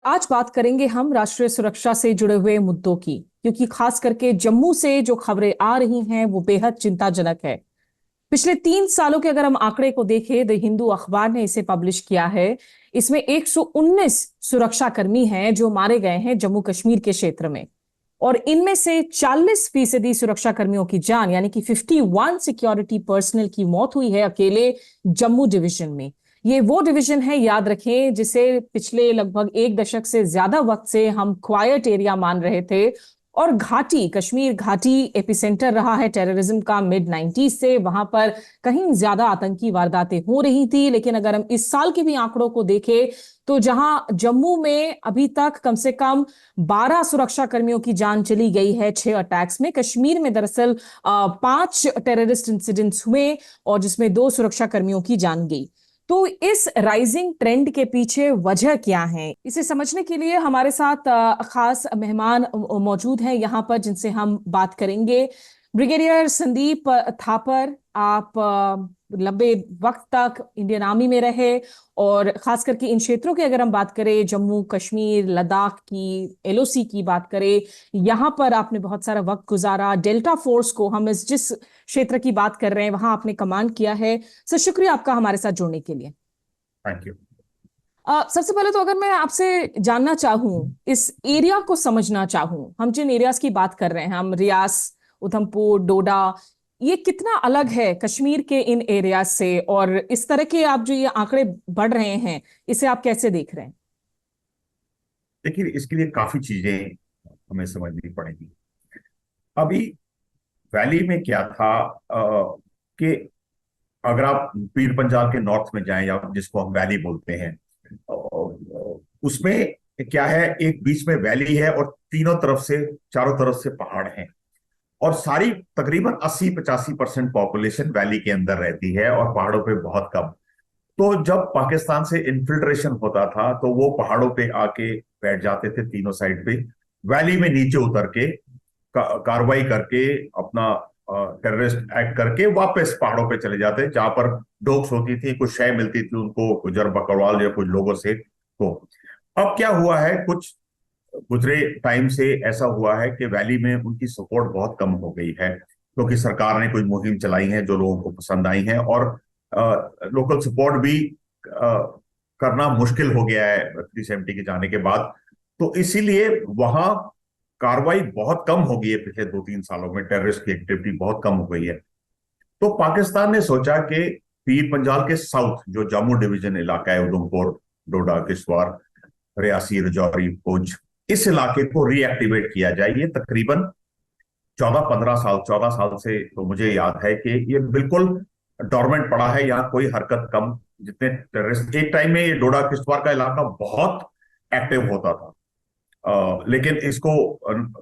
आज बात करेंगे हम राष्ट्रीय सुरक्षा से जुड़े हुए मुद्दों की, क्योंकि खास करके जम्मू से जो खबरें आ रही हैं वो बेहद चिंताजनक है। पिछले 3 सालों के अगर हम आंकड़े को देखें, द हिंदू अखबार ने इसे पब्लिश किया है। इसमें 119 सुरक्षाकर्मी हैं जो मारे गए हैं जम्मू कश्मीर के क्षेत्र में, और इनमें से 40% सुरक्षा कर्मियों की जान यानी कि 51 सिक्योरिटी पर्सनल की मौत हुई है अकेले जम्मू डिवीजन में। ये वो डिवीजन है, याद रखें, जिसे पिछले लगभग 1 दशक से ज्यादा वक्त से हम क्वाइट एरिया मान रहे थे। और घाटी, कश्मीर घाटी एपिसेंटर रहा है टेररिज्म का मिड 90s से। वहां पर कहीं ज्यादा आतंकी वारदातें हो रही थी। लेकिन अगर हम इस साल के भी आंकड़ों को देखें तो जहां जम्मू में अभी तक कम से कम 12 सुरक्षा कर्मियों की जान चली गई है 6 अटैक्स में, कश्मीर में दरअसल 5 टेररिस्ट इंसिडेंट्स हुए और जिसमें 2 सुरक्षा कर्मियों की जान गई। तो इस राइजिंग ट्रेंड के पीछे वजह क्या है, इसे समझने के लिए हमारे साथ खास मेहमान मौजूद हैं यहाँ पर, जिनसे हम बात करेंगे। ब्रिगेडियर संदीप थापर, आप लंबे वक्त तक इंडियन आर्मी में रहे, और खास करके इन क्षेत्रों की अगर हम बात करें, जम्मू कश्मीर लद्दाख की, एलओसी की बात करें, यहाँ पर आपने बहुत सारा वक्त गुजारा। डेल्टा फोर्स को, हम इस जिस क्षेत्र की बात कर रहे हैं वहां आपने कमांड किया है। सर, शुक्रिया आपका हमारे साथ जुड़ने के लिए। Thank you. सबसे पहले तो अगर मैं आपसे जानना चाहूं, इस एरिया को समझना चाहूं, हम जिन एरियाज की बात कर रहे हैं, हम रियास, उधमपुर, डोडा, ये कितना अलग है कश्मीर के इन एरियाज से? और इस तरह के आप जो ये आंकड़े बढ़ रहे हैं, इसे आप कैसे देख रहे हैं? देखिए, इसके लिए काफी चीजें हमें समझनी पड़ेगी। अभी वैली में क्या था कि अगर आप पीर पंजाल के नॉर्थ में जाएं, या जिसको हम वैली बोलते हैं, उसमें क्या है, एक बीच में वैली है और तीनों तरफ से, चारों तरफ से पहाड़ हैं। और सारी तकरीबन 80-85% पॉपुलेशन वैली के अंदर रहती है और पहाड़ों पे बहुत कम। तो जब पाकिस्तान से इन्फिल्ट्रेशन होता था तो वो पहाड़ों पे आके बैठ जाते थे तीनों साइड पे, वैली में नीचे उतर के कार्रवाई करके, अपना टेररिस्ट एक्ट करके वापस पहाड़ों पे चले जाते, जहां पर डोक्स होती थी, कुछ शय मिलती थी उनको गुजर बकरवाल या कुछ लोगों से। तो अब क्या हुआ है, कुछ गुजरे टाइम से ऐसा हुआ है कि वैली में उनकी सपोर्ट बहुत कम हो गई है, क्योंकि सरकार ने कुछ मुहिम चलाई है जो लोगों को पसंद आई है, और लोकल सपोर्ट भी करना मुश्किल हो गया है 370 के जाने के बाद। तो इसीलिए वहां कार्रवाई बहुत कम हो गई है, पिछले 2-3 सालों में टेररिस्ट की एक्टिविटी बहुत कम हो गई है। तो पाकिस्तान ने सोचा कि पीर पंजाल के साउथ जो जम्मू डिवीजन इलाका है, उधमपुर, डोडा, किश्तवाड़, रियासी, रजौरी, पुंछ, इस इलाके को रीएक्टिवेट किया जाए। ये तकरीबन 14-15 साल, 14 साल से तो मुझे याद है कि ये बिल्कुल डोरमेंट पड़ा है, यहाँ कोई हरकत कम। जितने टेररिस्ट, एक टाइम में ये डोडा किश्तवाड़ का इलाका बहुत एक्टिव होता था, लेकिन इसको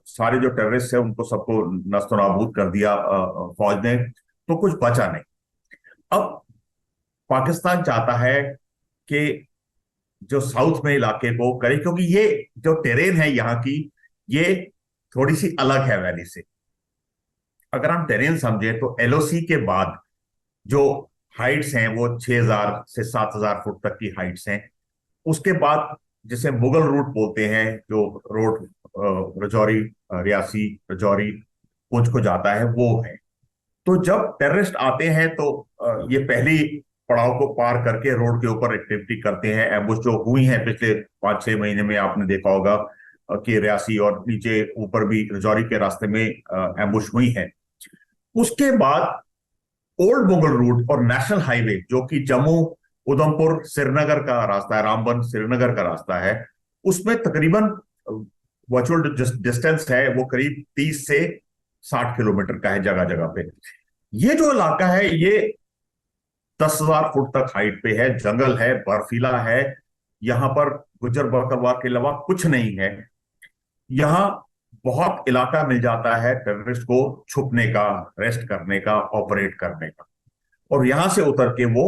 सारे जो टेररिस्ट है उनको सबको नस्तो नाबूद कर दिया फौज ने, तो कुछ बचा नहीं। अब पाकिस्तान चाहता है कि जो साउथ में इलाके को करे, क्योंकि ये जो टेरेन है यहाँ की, ये थोड़ी सी अलग है वैली से। अगर हम टेरेन समझे तो एलओसी के बाद जो हाइट्स हैं वो 6,000 से 7,000 फुट तक की हाइट्स हैं। उसके बाद जिसे मुगल रूट बोलते हैं, जो रोड रजौरी, रियासी, रजौरी, पुंछ को जाता है, वो है। तो जब टेररिस्ट आते हैं तो ये पहली पड़ाव को पार करके रोड के ऊपर एक्टिविटी करते हैं। एम्बुश जो हुई हैं पिछले 5-6 महीने में, आपने देखा होगा कि रियासी और नीचे ऊपर भी रजौरी के रास्ते में एम्बुश हुई हैं। उसके बाद ओल्ड मुगल रूट और नेशनल हाईवे, जो कि जम्मू उधमपुर श्रीनगर का रास्ता है, रामबन श्रीनगर का रास्ता है, उसमें तकरीबन वर्चुअल डिस्टेंस है वो करीब 30 से 60 किलोमीटर का है जगह जगह पे। ये जो इलाका है ये 10,000 फुट तक हाइट पे है, जंगल है, बर्फीला है। यहाँ पर गुज्जर बकरवाल के अलावा कुछ नहीं है। यहाँ बहुत इलाका मिल जाता है टेररिस्ट को छुपने का, रेस्ट करने का, ऑपरेट करने का। और यहां से उतर के वो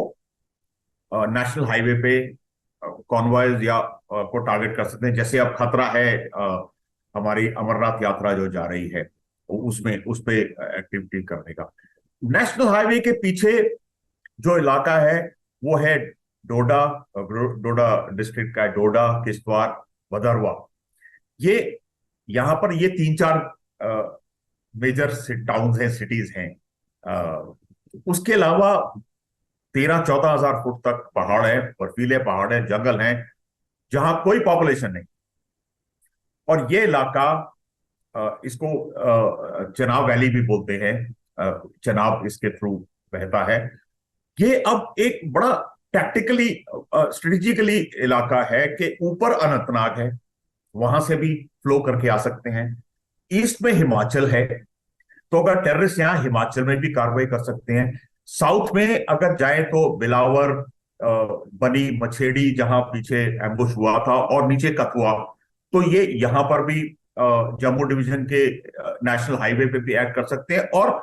नेशनल हाईवे पे कॉन्वॉयज या को टारगेट कर सकते हैं। जैसे अब खतरा है हमारी अमरनाथ यात्रा जो जा रही है, उसमें उस पे एक्टिविटी करने का। नेशनल हाईवे के पीछे जो इलाका है वो है डोडा, डोडा डिस्ट्रिक्ट का है, डोडा, किश्तवाड़, भदरवा, ये यहाँ पर ये 3-4 मेजर टाउन्स हैं, सिटीज हैं। उसके अलावा 13-14 हजार फुट तक पहाड़ है, बर्फीले पहाड़ है, जंगल हैं, जहां कोई पॉपुलेशन नहीं। और ये इलाका, इसको चनाब वैली भी बोलते हैं, चनाब इसके थ्रू बहता है। ये अब एक बड़ा टैक्टिकली, स्ट्रेटेजिकली इलाका है कि ऊपर अनंतनाग है, वहां से भी फ्लो करके आ सकते हैं। ईस्ट में हिमाचल है, तो अगर टेररिस्ट यहाँ हिमाचल में भी कार्रवाई कर सकते हैं। साउथ में अगर जाए तो बिलावर, बनी, मछेड़ी, जहां पीछे एम्बुश हुआ था, और नीचे कथुआ, तो ये यहां पर भी जम्मू डिवीजन के नेशनल हाईवे पे भी एक्ट कर सकते हैं। और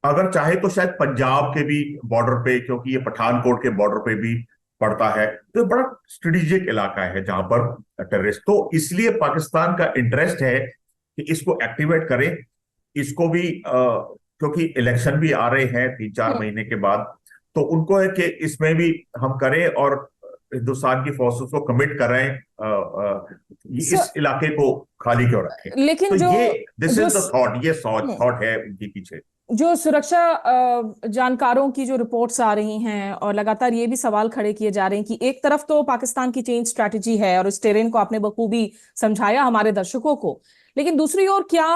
अगर चाहे तो शायद पंजाब के भी बॉर्डर पे, क्योंकि ये पठानकोट के बॉर्डर पे भी पड़ता है, तो ये बड़ा स्ट्रेटेजिक इलाका है जहां पर टेररिस्ट, तो इसलिए पाकिस्तान का इंटरेस्ट है कि इसको एक्टिवेट करें। इसको भी क्योंकि इलेक्शन भी आ रहे हैं 3-4 महीने के बाद, तो उनको है कि इसमें भी हम करें और हिंदुस्तान की फोर्सेस को कमिट कराएं, इस इलाके को खाली क्यों रखें। लेकिन तो जो ये दिस जो इज द थॉट, ये थॉट है उनके पीछे। जो सुरक्षा जानकारों की जो रिपोर्ट्स आ रही हैं, और लगातार ये भी सवाल खड़े किए जा रहे हैं कि एक तरफ तो पाकिस्तान की चेंज स्ट्रैटेजी है और इस टेरेन को आपने बखूबी समझाया हमारे दर्शकों को, लेकिन दूसरी ओर क्या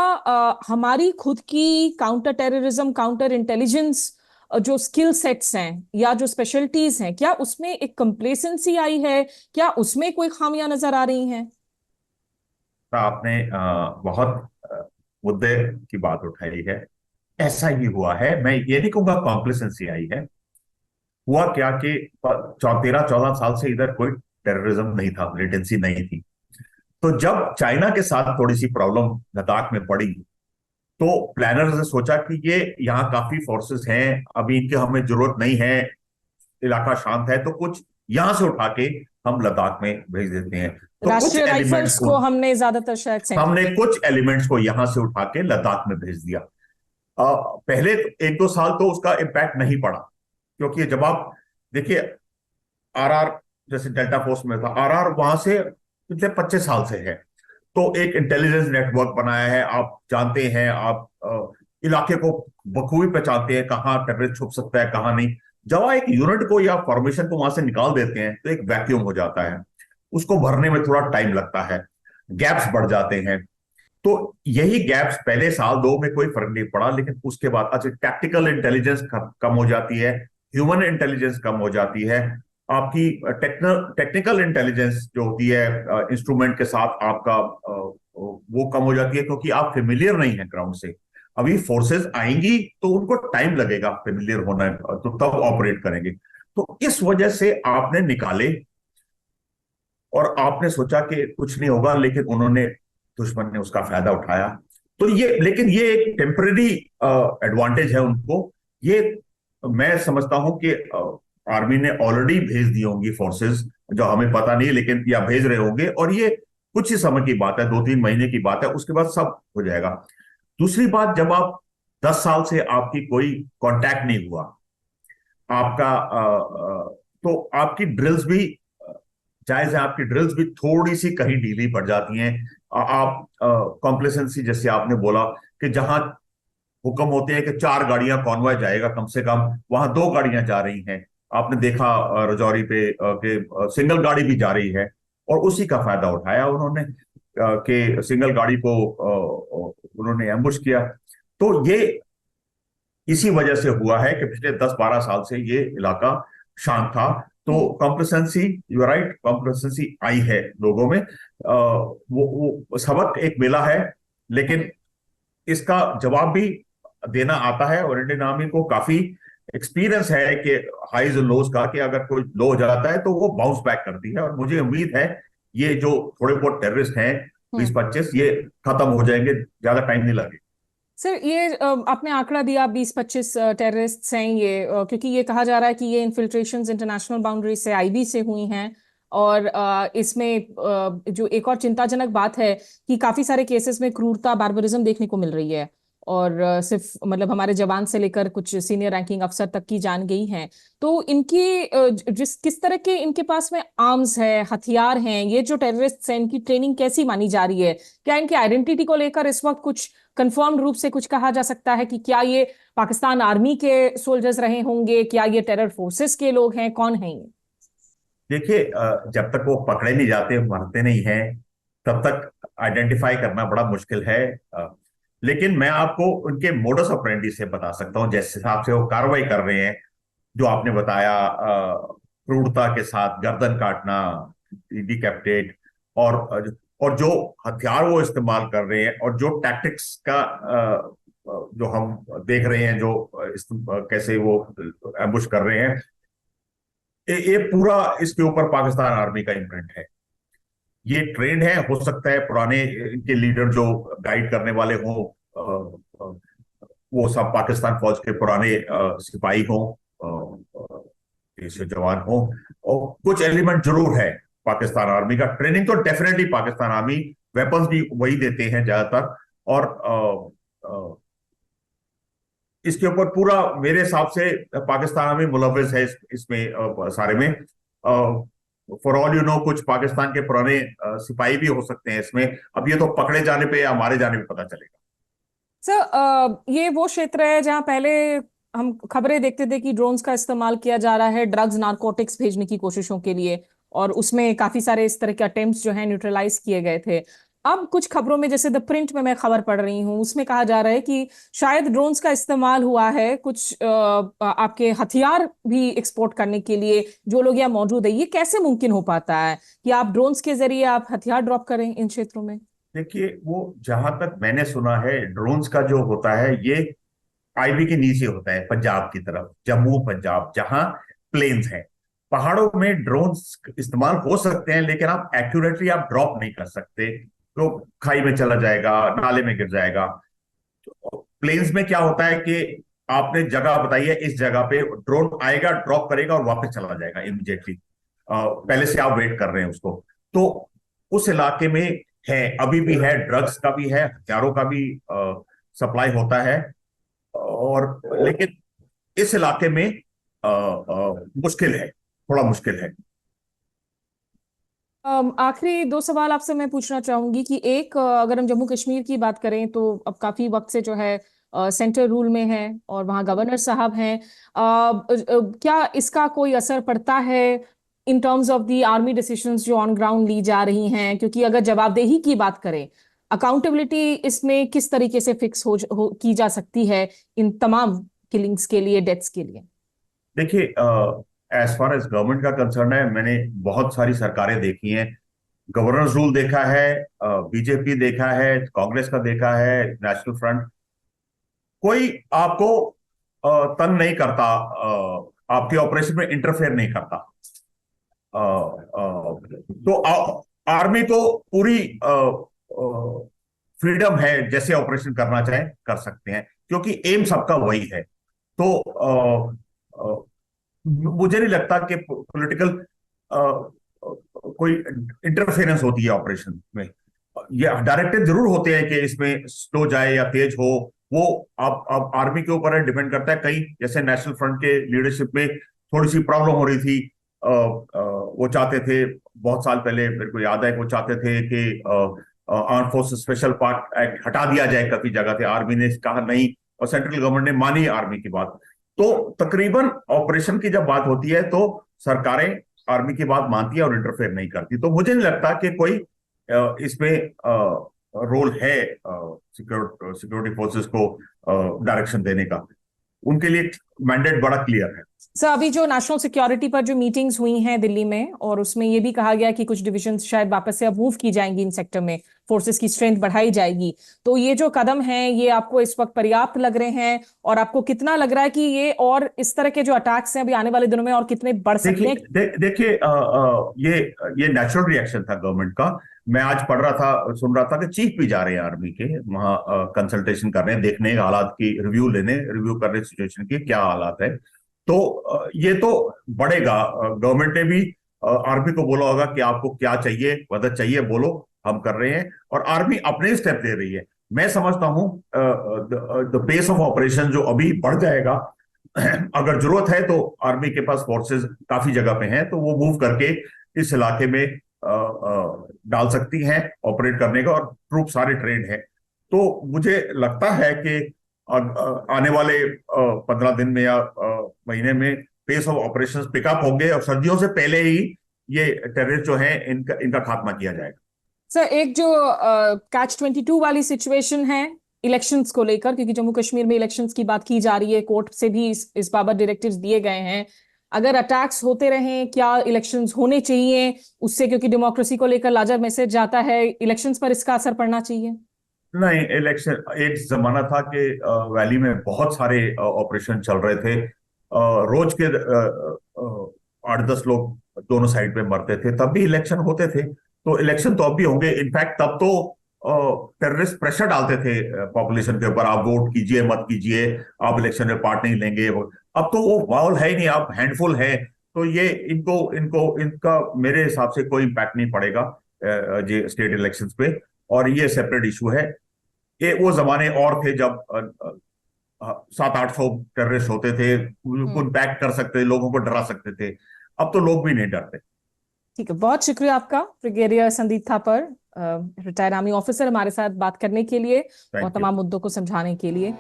हमारी खुद की काउंटर टेररिज्म, काउंटर इंटेलिजेंस जो स्किल सेट्स हैं या जो स्पेशलिटीज हैं, क्या उसमें एक कंप्लेसेंसी आई है? क्या उसमें कोई खामियां नजर आ रही हैं? आपने बहुत मुद्दे की बात उठाई है। ऐसा ही हुआ है, मैं ये नहीं कहूंगा कॉम्प्लिसेंसी आई है। हुआ क्या कि 13-14 साल से इधर कोई टेररिज्म नहीं था, मिलिटेंसी नहीं थी। तो जब चाइना के साथ थोड़ी सी प्रॉब्लम लद्दाख में पड़ी, तो प्लानर्स ने सोचा कि ये यहाँ काफी फोर्सेस हैं, अभी इनकी हमें जरूरत नहीं है, इलाका शांत है, तो कुछ यहां से उठा के हम लद्दाख में भेज देते हैं। तो कुछ राष्ट्रीय एलिमेंट्स राइफल्स को को हमने ज्यादातर शायद सेंड हमने किया। कुछ एलिमेंट्स को यहां से उठा के लद्दाख में भेज दिया। पहले 1-2 साल तो उसका इम्पैक्ट नहीं पड़ा, क्योंकि जब आप देखिए, आरआर जैसे डेल्टा फोर्स में था, आरआर वहां से पिछले 25 साल से है, तो एक इंटेलिजेंस नेटवर्क बनाया है, आप जानते हैं, आप इलाके को बखूबी पहचानते हैं, कहाँ टेररिस्ट छुप सकता है, कहाँ नहीं। जब आप एक यूनिट को या फॉर्मेशन को वहां से निकाल देते हैं, तो एक वैक्यूम हो जाता है, उसको भरने में थोड़ा टाइम लगता है, गैप्स बढ़ जाते हैं। तो यही गैप्स पहले साल 2 में कोई फर्क नहीं पड़ा, लेकिन उसके बाद अच्छा टैक्टिकल इंटेलिजेंस कम हो जाती है, ह्यूमन इंटेलिजेंस कम हो जाती है, आपकी टेक्निकल इंटेलिजेंस जो होती है इंस्ट्रूमेंट के साथ आपका, वो कम हो जाती है, क्योंकि आप फेमिलियर नहीं है ग्राउंड से। अभी फोर्सेस आएंगी तो उनको टाइम लगेगा फेमिलियर होना, तो तब ऑपरेट करेंगे। तो इस वजह से आपने निकाले, और आपने सोचा कि कुछ नहीं होगा, लेकिन उन्होंने, दुश्मन ने उसका फायदा उठाया। तो ये, लेकिन ये एक टेम्पररी एडवांटेज है उनको। ये मैं समझता हूं कि आर्मी ने ऑलरेडी भेज दी होंगी फोर्सेस, जो हमें पता नहीं, लेकिन या भेज रहे होंगे, और ये कुछ ही समय की बात है, 2-3 महीने की बात है, उसके बाद सब हो जाएगा। दूसरी बात, जब आप 10 साल से आपकी कोई कांटेक्ट नहीं हुआ आपका, तो आपकी ड्रिल्स भी, जायज है, आपकी ड्रिल्स भी थोड़ी सी कहीं ढीली पड़ जाती हैं। आप कॉम्प्लेसेंसी, जैसे आपने बोला कि जहां हुक्म होते हैं कि 4 गाड़ियां कॉन्वॉय जाएगा कम से कम, वहां 2 गाड़ियां जा रही हैं। आपने देखा रजौरी पे कि सिंगल गाड़ी भी जा रही है, और उसी का फायदा उठाया उन्होंने, कि सिंगल गाड़ी को उन्होंने एम्बुश किया। तो ये इसी वजह से हुआ है कि पिछले 10-12 साल से ये इलाका शांत था। तो complacency, you are right, complacency आई है लोगों में, वो सबक एक मिला है, लेकिन इसका जवाब भी देना आता है, और इंडियन आर्मी को काफी एक्सपीरियंस है कि हाईज और लोज का, कि अगर कोई लो हो जाता है तो वो बाउंस बैक करती है। और मुझे उम्मीद है ये जो थोड़े बहुत टेररिस्ट हैं 20-25, ये खत्म हो जाएंगे, ज्यादा टाइम नहीं लगेगा। सर, ये आपने आंकड़ा दिया 20-25 टेररिस्ट्स हैं ये, क्योंकि ये कहा जा रहा है कि ये इन्फिल्ट्रेशंस इंटरनेशनल बाउंड्री से, आईबी से हुई हैं। और इसमें जो एक और चिंताजनक बात है कि काफी सारे केसेस में क्रूरता, बार्बरिज्म देखने को मिल रही है। और सिर्फ मतलब हमारे जवान से लेकर कुछ सीनियर रैंकिंग अफसर तक की जान गई हैं। तो इनकी जिस किस तरह के इनके पास में आर्म्स है, हथियार हैं, ये जो टेररिस्ट हैं इनकी ट्रेनिंग कैसी मानी जा रही है? क्या इनकी आइडेंटिटी को लेकर इस वक्त कुछ कंफर्म रूप से कुछ कहा जा सकता है कि क्या ये पाकिस्तान आर्मी के सोल्जर्स रहे होंगे, क्या ये टेरर फोर्सेस के लोग हैं, कौन हैं ये? देखिए, जब तक वो पकड़े नहीं जाते, मरते नहीं हैं, तब तक आइडेंटिफाई करना बड़ा मुश्किल है। लेकिन मैं आपको उनके मोडस ऑपरेंडी से बता सकता हूँ, जिस हिसाब से वो कार्रवाई कर रहे हैं। जो आपने बताया, क्रूरता के साथ गर्दन काटना, डिकैपिटेट, और और जो हथियार वो इस्तेमाल कर रहे हैं, और जो टैक्टिक्स का जो हम देख रहे हैं, जो कैसे वो एम्बुश कर रहे हैं, ये पूरा इसके ऊपर पाकिस्तान आर्मी का इम्प्रिंट है। ये ट्रेंड है। हो सकता है पुराने इनके लीडर जो गाइड करने वाले हों, वो सब पाकिस्तान फौज के पुराने सिपाही हों, देसी जवान हों, और कुछ एलिमेंट जरूर है पाकिस्तान आर्मी का। ट्रेनिंग तो डेफिनेटली पाकिस्तान आर्मी, वेपन्स भी वही देते हैं ज्यादातर। और इसके ऊपर पूरा मेरे हिसाब से पाकिस्तान आर्मी मुलव्विस है इसमें, सारे में। फॉर ऑल यू नो, कुछ पाकिस्तान के पुराने सिपाही भी हो सकते हैं इसमें। अब ये तो पकड़े जाने पे या मारे जाने पे पता चलेगा। सर, ये वो क्षेत्र है जहां पहले हम खबरें देखते थे कि ड्रोन्स का इस्तेमाल किया जा रहा है ड्रग्स नारकोटिक्स भेजने की कोशिशों के लिए, और उसमें काफी सारे इस तरह के अटेम्प्ट्स जो हैं न्यूट्रलाइज किए गए थे। अब कुछ खबरों में, जैसे द प्रिंट में मैं खबर पढ़ रही हूँ, उसमें कहा जा रहा है कि शायद ड्रोन्स का इस्तेमाल हुआ है कुछ आपके हथियार भी एक्सपोर्ट करने के लिए जो लोग यहाँ मौजूद है। ये कैसे मुमकिन हो पाता है कि आप ड्रोन्स के जरिए आप हथियार ड्रॉप करें इन क्षेत्रों में? देखिए, वो जहां तक मैंने सुना है, ड्रोन्स का जो होता है ये आईबी के नीचे होता है, पंजाब की तरफ, जम्मू पंजाब, जहां प्लेन्स हैं। पहाड़ों में ड्रोन्स इस्तेमाल हो सकते हैं, लेकिन आप एक्यूरेटली आप ड्रॉप नहीं कर सकते, तो खाई में चला जाएगा, नाले में गिर जाएगा। तो प्लेन्स में क्या होता है कि आपने जगह बताई है, इस जगह पे ड्रोन आएगा, ड्रॉप करेगा और वापस चला जाएगा इमीडिएटली। पहले से आप वेट कर रहे हैं उसको। तो उस इलाके में है, अभी भी है, ड्रग्स का भी है, हथियारों का भी सप्लाई होता है। और लेकिन इस इलाके में मुश्किल है, थोड़ा मुश्किल है। आखिरी दो सवाल आपसे मैं पूछना चाहूंगी कि एक, अगर हम जम्मू कश्मीर की बात करें तो अब काफी वक्त से जो है सेंटर रूल में है और वहाँ गवर्नर साहब हैं। क्या इसका कोई असर पड़ता है in terms of the army decisions जो ऑन ग्राउंड ली जा रही हैं? क्योंकि अगर जवाबदेही की बात करें, अकाउंटेबिलिटी इसमें किस तरीके से फिक्स की जा सकती है इन तमाम किलिंग्स के लिए, डेथ्स के लिए? देखिए, एज फार एज गवर्नमेंट का कंसर्न है, मैंने बहुत सारी सरकारें देखी हैं। गवर्नर्स रूल देखा है, बीजेपी देखा है, कांग्रेस का देखा है, नेशनल फ्रंट। कोई आपको तंग नहीं करता, आपके ऑपरेशन में इंटरफेयर नहीं करता। तो आर्मी को पूरी फ्रीडम है, जैसे ऑपरेशन करना चाहे कर सकते हैं, क्योंकि एम सबका वही है। तो मुझे नहीं लगता कि पॉलिटिकल कोई इंटरफेरेंस होती है ऑपरेशन में। ये डायरेक्टिव जरूर होते हैं कि इसमें स्लो जाए या तेज हो, वो अब आर्मी के ऊपर डिपेंड करता है। कई, जैसे नेशनल फ्रंट के लीडरशिप में थोड़ी सी प्रॉब्लम हो रही थी। वो चाहते थे, बहुत साल पहले मेरे को याद है कि वो चाहते थे कि arm force special part act हटा दिया जाए। काफी जगह थे, आर्मी ने कहा नहीं, और सेंट्रल गवर्नमेंट ने मानी आर्मी की बात। तो तकरीबन ऑपरेशन की जब बात होती है तो सरकारें आर्मी की बात मानती है और इंटरफेयर नहीं करती। तो मुझे नहीं लगता कि कोई इसमें रोल है सिक्योरिटी फोर्सेस को डायरेक्शन देने का। उनके लिए मैंडेट बड़ा क्लियर है। सर, अभी जो नेशनल सिक्योरिटी पर जो मीटिंग्स हुई हैं दिल्ली में, और उसमें ये भी कहा गया कि कुछ डिविजन्स शायद वापस से अब मूव की जाएंगी इन सेक्टर में, फोर्सेस की स्ट्रेंथ बढ़ाई जाएगी। तो ये जो कदम हैं, ये आपको इस वक्त पर्याप्त लग रहे हैं? और आपको कितना लग रहा है कि ये और इस तरह के जो अटैक्स हैं अभी आने वाले दिनों में और कितने बढ़ सकते हैं? देखिए, ये नेचुरल रिएक्शन था गवर्नमेंट का। मैं आज पढ़ रहा था, सुन रहा था कि चीफ भी जा रहे हैं आर्मी के वहां, कंसल्टेशन कर रहे हैं, देखने हालात की रिव्यू करने सिचुएशन की क्या हालात है। तो ये तो बढ़ेगा। गवर्नमेंट ने भी आर्मी को बोला होगा कि आपको क्या चाहिए, मदद चाहिए, बोलो, हम कर रहे हैं। और आर्मी अपने स्टेप ले रही है। मैं समझता हूं द पेस ऑफ ऑपरेशन जो अभी बढ़ जाएगा, अगर जरूरत है तो आर्मी के पास फोर्सेस काफी जगह पे हैं, तो वो मूव करके इस इलाके में डाल सकती हैं ऑपरेट करने का, और ट्रूप सारे ट्रेंड हैं। तो मुझे लगता है कि आने वाले 15 दिन में या महीने में पेस ऑफ ऑपरेशंस पिकअप होंगे, और सर्दियों से पहले ही ये टेररिस्ट जो है इनका खात्मा किया जाएगा। सर, एक जो कैच 22 वाली सिचुएशन है इलेक्शंस को लेकर, क्योंकि जम्मू कश्मीर में इलेक्शंस की बात की जा रही है, कोर्ट से भी इस बाबत डायरेक्टिव्स दिए गए हैं। अगर अटैक्स होते रहें, क्या इलेक्शंस होने चाहिए उससे, क्योंकि डेमोक्रेसी को लेकर लार्जर मैसेज जाता है, इलेक्शंस पर इसका असर पड़ना चाहिए? नहीं, इलेक्शन एक जमाना था कि वैली में बहुत सारे ऑपरेशन चल रहे थे, रोज के 8-10 लोग दोनों साइड पे मरते थे, तब भी इलेक्शन होते थे। तो इलेक्शन तो अब भी होंगे। इनफैक्ट तब तो टेररिस्ट प्रेशर डालते थे पॉपुलेशन के ऊपर, आप वोट कीजिए मत कीजिए, आप इलेक्शन में पार्ट नहीं लेंगे। अब तो वो माहौल है ही नहीं, अब हैंडफुल है। तो ये इनको इनको इनका मेरे हिसाब से कोई इम्पैक्ट नहीं पड़ेगा ये स्टेट इलेक्शंस पे, और ये सेपरेट इशू है। ये वो जमाने और थे जब 700-800 टेररिस्ट होते थे, उनको इम्पैक्ट कर सकते थे, लोगों को डरा सकते थे। अब तो लोग भी नहीं डरते। ठीक है, बहुत शुक्रिया आपका brigadier Sandeep Thapar, retired army officer, हमारे साथ बात करने के लिए और तमाम मुद्दों को समझाने के लिए।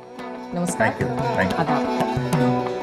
नमस्कार। Thank you. आदाब।